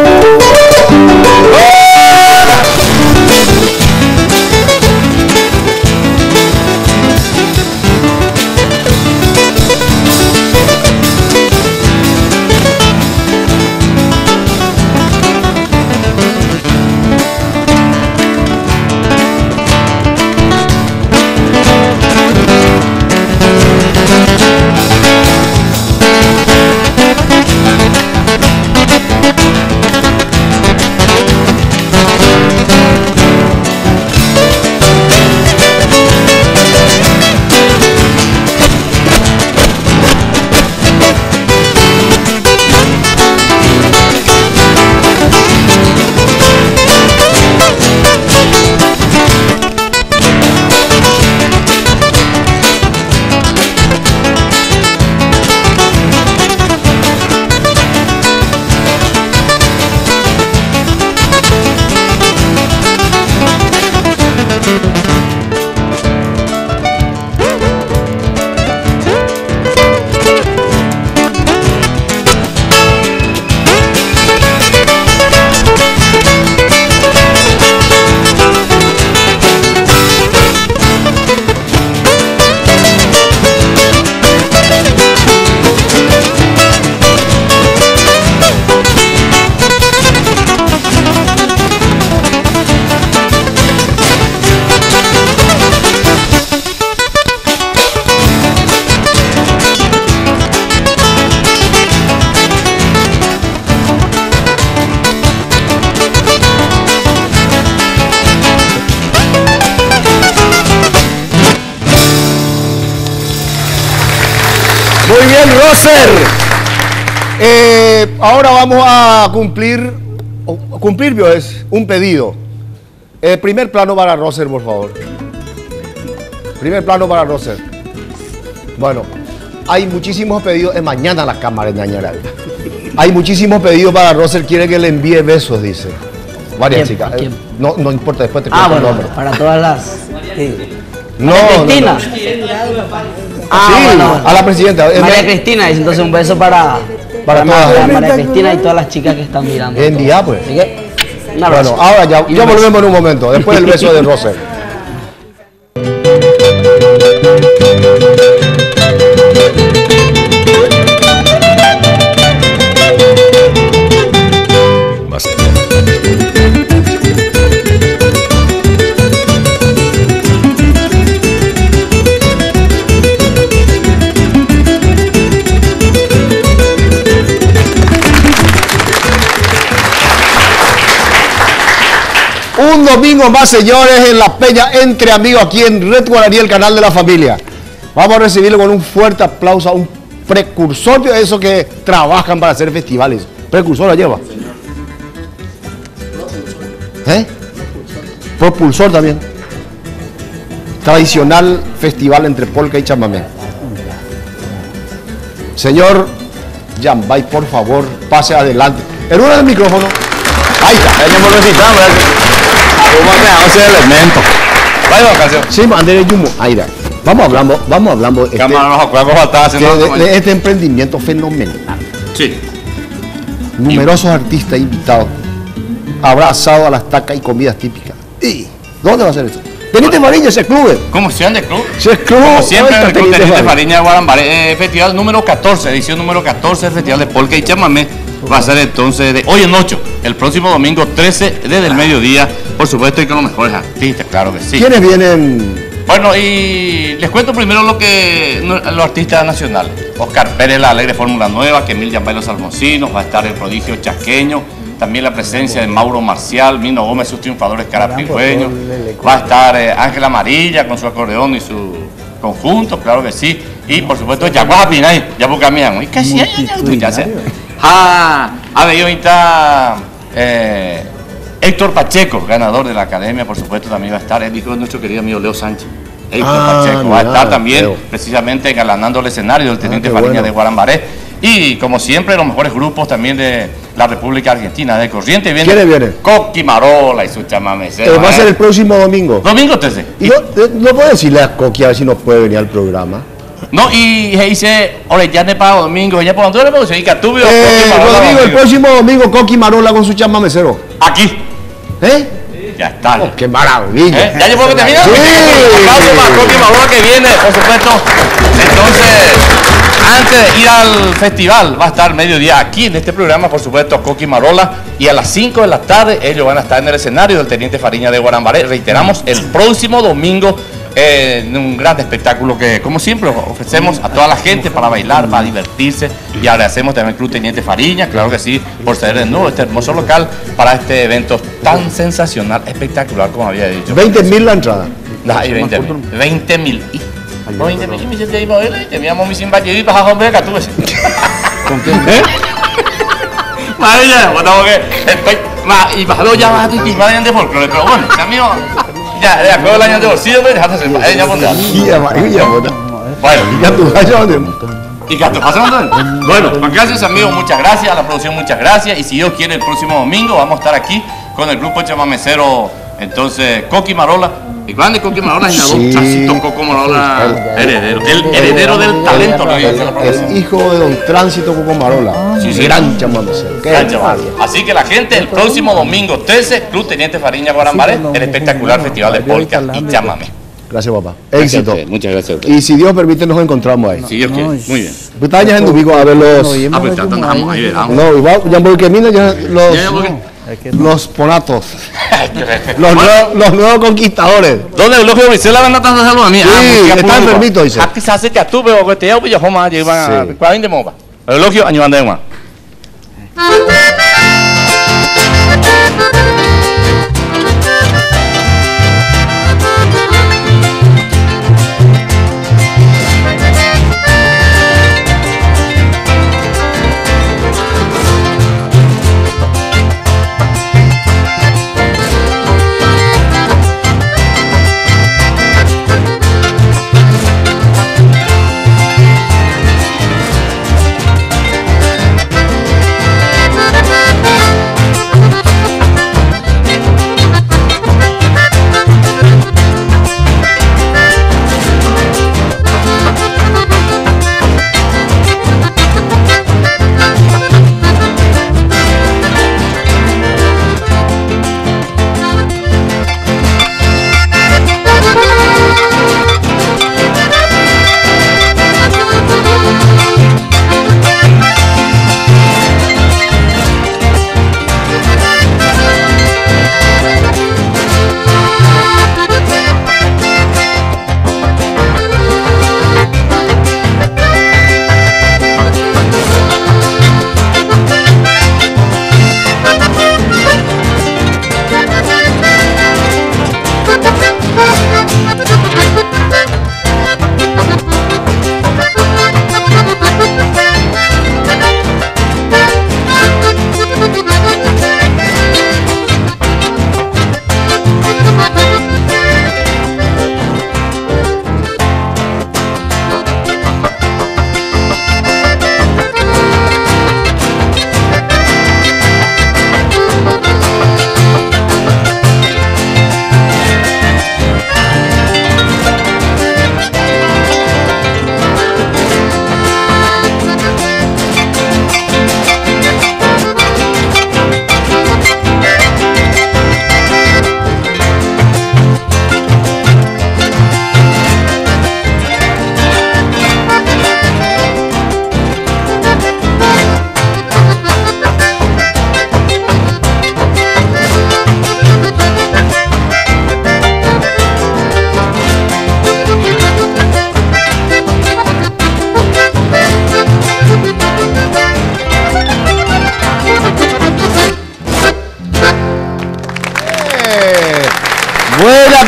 Muy bien, Roser. Ahora vamos a cumplir vio, es un pedido. Primer plano para Roser, por favor. Primer plano para Roser. Bueno, hay muchísimos pedidos. Mañana la cámara en Dañaral. Hay muchísimos pedidos para Roser. Quiere que le envíe besos, dice. Varias chicas. No importa, después te cuento el nombre. Para todas las... No, Cristina. Bueno, a la presidenta. María Cristina, dice entonces un beso para todas. María Cristina y todas las chicas que están mirando. En día, pues. Así que, un abrazo. Bueno, ahora ya volvemos en un momento. Después el beso de Roser. Un domingo más, señores, en La Peña, entre amigos, aquí en Red Guaraní, el canal de la familia. Vamos a recibirlo con un fuerte aplauso a un precursor de esos que trabajan para hacer festivales. ¿Precursor la lleva? ¿Eh? Propulsor también. Tradicional festival entre polka y chamamé. Señor Yambay, por favor, pase adelante. En uno del micrófono. Ahí está. Ese elemento. Vaya canción. Sí, Andrés Yumo. Ahí está. Vamos hablando de este emprendimiento fenomenal. Sí. Numerosos artistas invitados. Habrá asado a las tacas y comidas típicas. ¿Y dónde va a ser eso? Teniente Fariña, ese club. ¿Cómo se llama el club? Se club. Como siempre, el club Teniente Fariña de Guarambaré. Festival número 14, edición número 14 del Festival de Polka y Chamamé. Va a ser entonces de hoy en 8, el próximo domingo 13 desde el mediodía. Por supuesto, y con los mejores artistas, claro que sí. ¿Quiénes vienen? Bueno, y les cuento primero los artistas nacionales. Oscar Pérez, la Alegre Fórmula Nueva, Kemil Yambay Los Alfonsinos, va a estar el prodigio chasqueño, también la presencia de Mauro Marcial, Mino Gómez, sus triunfadores carapigüeños, va a estar Ángela Amarilla con su acordeón y su conjunto, claro que sí, y por supuesto Yaguaja Pinay, Yabucamián, y casi ya sé. A ver, ahorita Héctor Pacheco, ganador de la academia, por supuesto, también va a estar el hijo de nuestro querido amigo Leo Sánchez. Héctor Pacheco va a estar también precisamente engalanando el escenario del Teniente Fariña de Guarambaré. Y como siempre, los mejores grupos también de la República Argentina, de Corrientes. ¿Quiénes vienen? Coqui Marola y su chamamecero. Va a ser el próximo domingo. Domingo 13. ¿Y no puedo decirle a Coqui a ver si nos puede venir al programa? No, y dice, Orellane para domingo, ella por dónde le y Catubio. Rodrigo, el próximo domingo, Coqui Marola con su chamamecero. Aquí. ¿Eh? Ya está. Oh, ¡qué maravilla! ¿Ya yo puedo que termine? Sí. Aplauso para Coqui Marola que viene, por supuesto. Entonces, antes de ir al festival, va a estar mediodía aquí en este programa, por supuesto, Coqui Marola. Y a las 5 de la tarde, ellos van a estar en el escenario del Teniente Fariña de Guarambaré. Reiteramos, el próximo domingo, en un gran espectáculo que, como siempre, ofrecemos a toda la gente para bailar, para divertirse. Y agradecemos también al Club Teniente Fariña, claro que sí, por ceder de nuevo este hermoso local para este evento tan sensacional, espectacular, como había dicho. 20.000 la entrada. No, 20.000. 20.000. No, 20.000. Y me dice, ahí, y teníamos mi sin valle y para hombre que tú ves. ¿Con qué? Madre mía, que y bajó ya más y más de folclore, pero bueno, amigo. Ya, de acuerdo el año de bolsillo, me dejaste sin valle, ya ponte. Bueno, ya tú vas a ¿y qué pasa? Bueno, pues gracias amigos, muchas gracias, a la producción muchas gracias. Y si Dios quiere, el próximo domingo vamos a estar aquí con el grupo chamamecero, entonces, Coqui Marola. ¿Y cuándo Coqui Marola? Sí. Tránsito Coco Marola, heredero. El heredero del talento. El hijo de don Tránsito Coco Marola. Sí, gran chamamecero. Gran chamamecero. Así que la gente, el próximo domingo 13, Club Teniente Fariña Guarambaré, el espectacular festival de polka y chamamé. Gracias, papá. Éxito. Muchas gracias. Y si Dios permite, nos encontramos ahí. Si Dios quiere. Muy bien. Pues estás ya en Dubico a ver los. Pues andamos ahí, veramos. No, igual, ya voy que mira, ya los ponatos. los nuevos conquistadores. ¿Dónde el Elogio Vicente la van a estar salud a mí? Sí, está enfermito, dice. Aquí se hace que tú, pero que te hago, yo jamás llevan a 40 mopas. El Elogio, año ande más.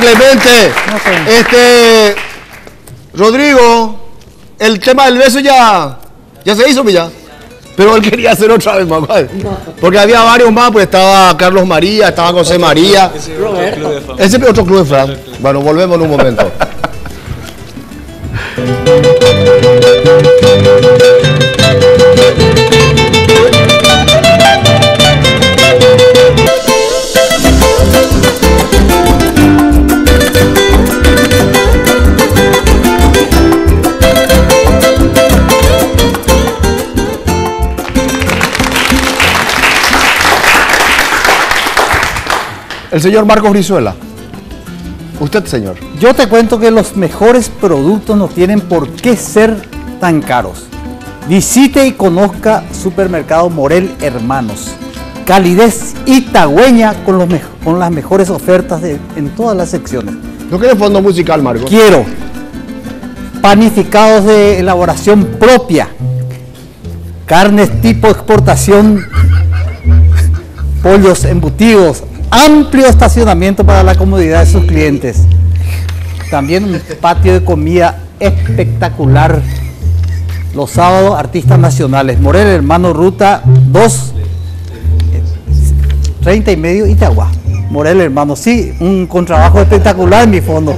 Clemente. Rodrigo, el tema del beso ya se hizo, ya. Pero él quería hacer otra vez más. Porque había varios más, pues estaba Carlos María, estaba José María. Ese es otro club de Fran. Bueno, volvemos en un momento. El señor Marcos Brizuela. Usted, señor. Yo te cuento que los mejores productos no tienen por qué ser tan caros. Visite y conozca Supermercado Morel Hermanos. Calidez itagüeña con las mejores ofertas en todas las secciones. ¿No quieres fondo musical, Marcos? Quiero. Panificados de elaboración propia. Carnes tipo exportación. Pollos embutidos. Amplio estacionamiento para la comodidad de sus clientes. También un patio de comida espectacular. Los sábados, artistas nacionales. Morel Hermano, ruta 2, 30 y medio, Itagua. Morel Hermano, sí, un contrabajo espectacular en mi fondo.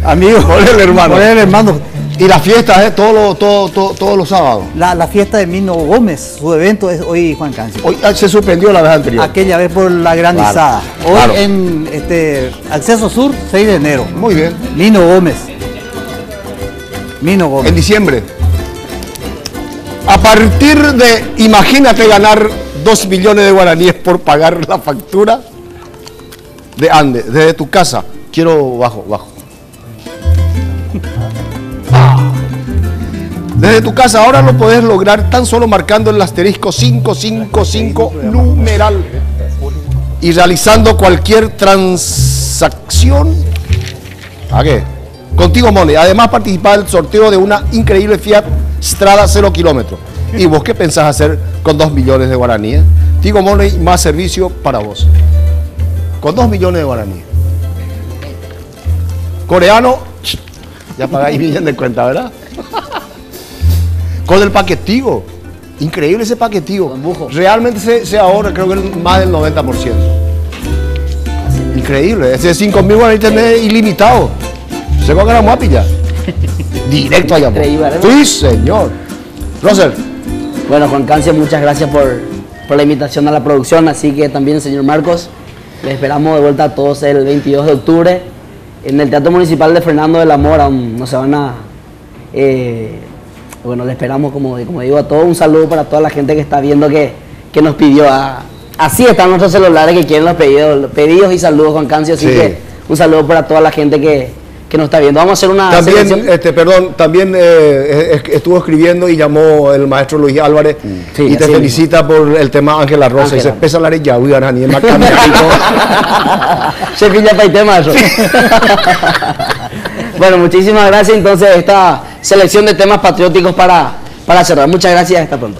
Amigos, Morel Hermano. Morel Hermano. Y la fiesta, todos los sábados. La fiesta de Mino Gómez, su evento es hoy, Juan Cancio. Hoy se suspendió la vez anterior. Aquella vez por la granizada. Claro, Hoy claro. en Acceso Sur, 6 de enero. Muy bien. Mino Gómez. Mino Gómez. En diciembre. A partir de, imagínate ganar 2 millones de guaraníes por pagar la factura de Ande, desde tu casa. Quiero bajo. Desde tu casa ahora lo podés lograr tan solo marcando el asterisco 555 numeral y realizando cualquier transacción. ¿A qué? Contigo Money. Además participar del sorteo de una increíble Fiat Strada 0 kilómetros. ¿Y vos qué pensás hacer con 2 millones de guaraníes? Tigo Money, más servicio para vos. Con 2 millones de guaraníes. Coreano, ya pagáis bien de cuenta, ¿verdad? Con el paquetivo. Increíble ese paquetivo. Realmente se ahorra, creo que más del 90%. Increíble. Ese 5.000 guaraníes tenés ilimitado. ¿Se coge la guapilla? Directo allá. Sí, señor. Roser. Bueno, Juan Cancio, muchas gracias por la invitación a la producción. Así que también, señor Marcos, les esperamos de vuelta a todos el 22 de octubre en el Teatro Municipal de Fernando de la Mora. No se van a... bueno, le esperamos, como digo, a todos. Un saludo para toda la gente que está viendo que nos pidió. Así están nuestros celulares que quieren los pedidos y saludos, Juan Cancio. Así que un saludo para toda la gente que nos está viendo. Vamos a hacer una también, también estuvo escribiendo y llamó el maestro Luis Álvarez y te felicita por el tema Ángela Rosa. Y se pesa la ya ni en se pilla para el tema eso. Bueno, muchísimas gracias. Entonces, esta selección de temas patrióticos para cerrar. Muchas gracias. Hasta pronto.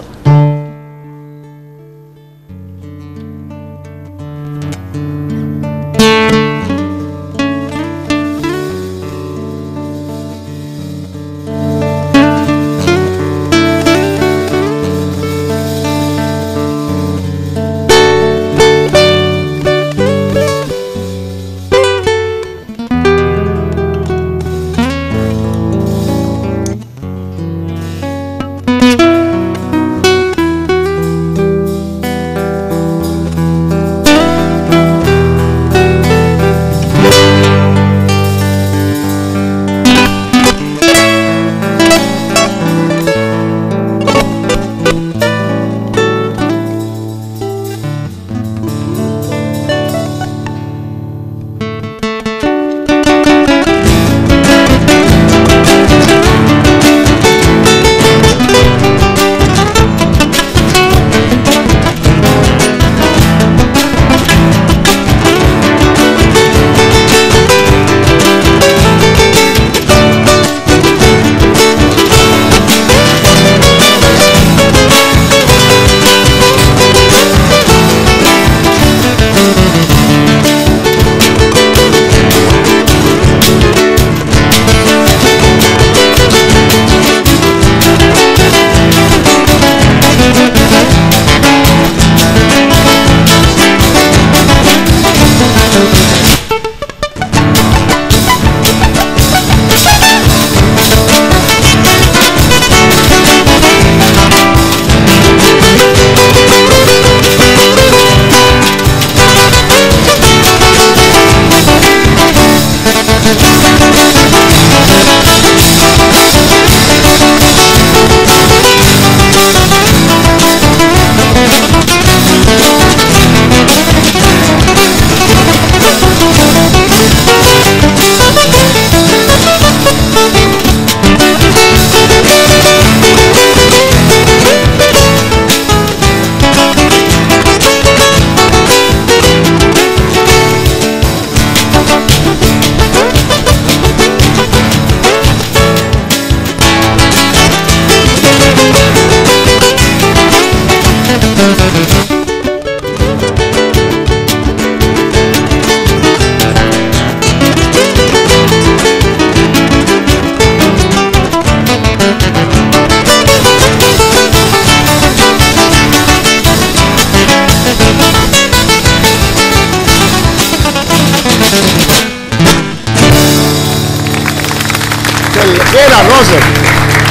Buena, Rose.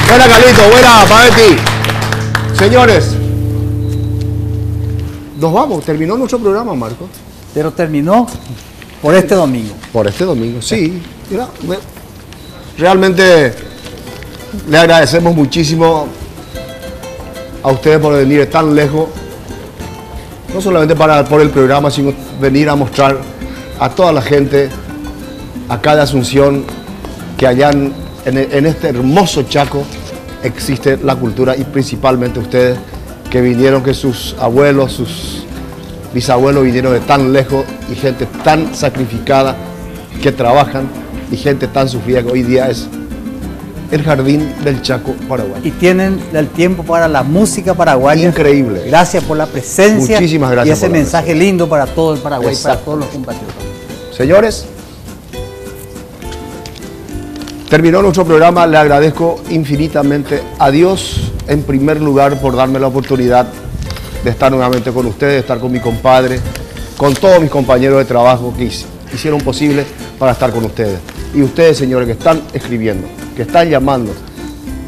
Buena, Carlito. Buena, Pavetti. Señores, nos vamos. Terminó nuestro programa, Marco. Pero terminó por este domingo. Por este domingo, sí. Mira, realmente le agradecemos muchísimo a ustedes por venir tan lejos. No solamente por el programa, sino venir a mostrar a toda la gente acá de Asunción que allá en este hermoso Chaco existe la cultura, y principalmente ustedes que vinieron, que sus abuelos, sus bisabuelos vinieron de tan lejos, y gente tan sacrificada que trabajan, y gente tan sufrida que hoy día es el jardín del Chaco paraguayo. Y tienen el tiempo para la música paraguaya. Increíble. Gracias por la presencia. Muchísimas gracias. Y ese por la mensaje lindo para todo el Paraguay, Exacto. para todos los compatriotas. Señores, terminó nuestro programa. Le agradezco infinitamente a Dios, en primer lugar, por darme la oportunidad de estar nuevamente con ustedes, de estar con mi compadre, con todos mis compañeros de trabajo que hicieron posible para estar con ustedes. Y ustedes, señores, que están escribiendo, que están llamando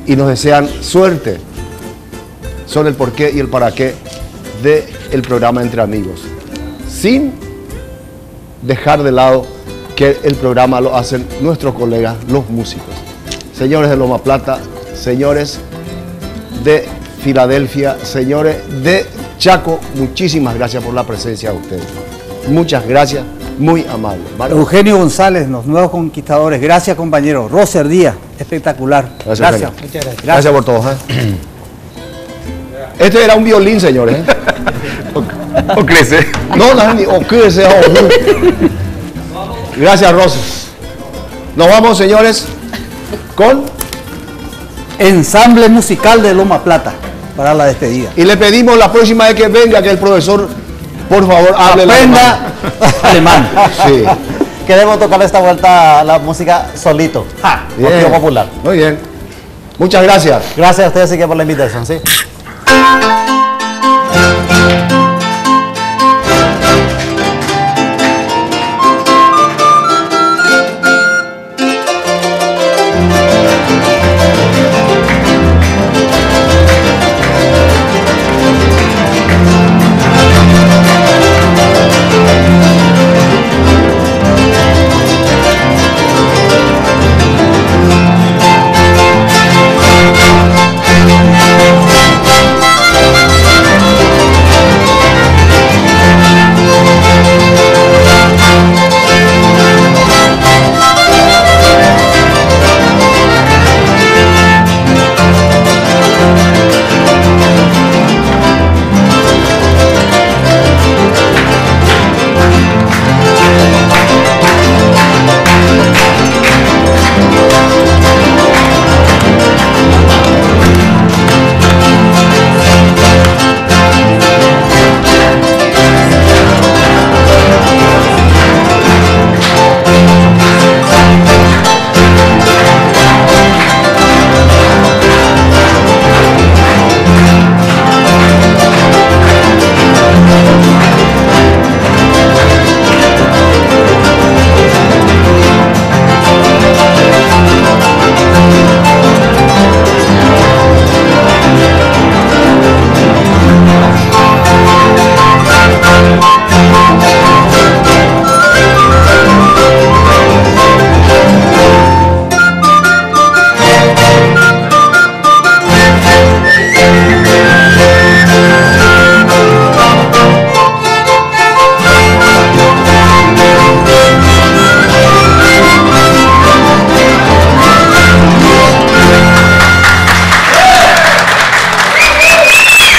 y nos desean suerte, son el porqué y el para qué del programa Entre Amigos. Sin dejar de lado que el programa lo hacen nuestros colegas, los músicos. Señores de Loma Plata, señores de Filadelfia, señores de Chaco, muchísimas gracias por la presencia de ustedes. Muchas gracias, muy amables. ¿Vale? Eugenio González, los nuevos conquistadores. Gracias, compañero. Roser Díaz, espectacular. Gracias. Muchas gracias. Gracias por todo. Este era un violín, señores. O crece. No, Dani, o crece. Gracias, Rosas. Nos vamos, señores, con Ensamble Musical de Loma Plata para la despedida. Y le pedimos la próxima vez que venga que el profesor, por favor, hable Aprenda alemán. Sí. Queremos tocar esta vuelta la música solito. Motivo popular. Muy bien. Muchas gracias. Gracias a ustedes, así que por la invitación, ¿sí?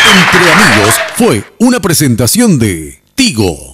Entre Amigos fue una presentación de Tigo.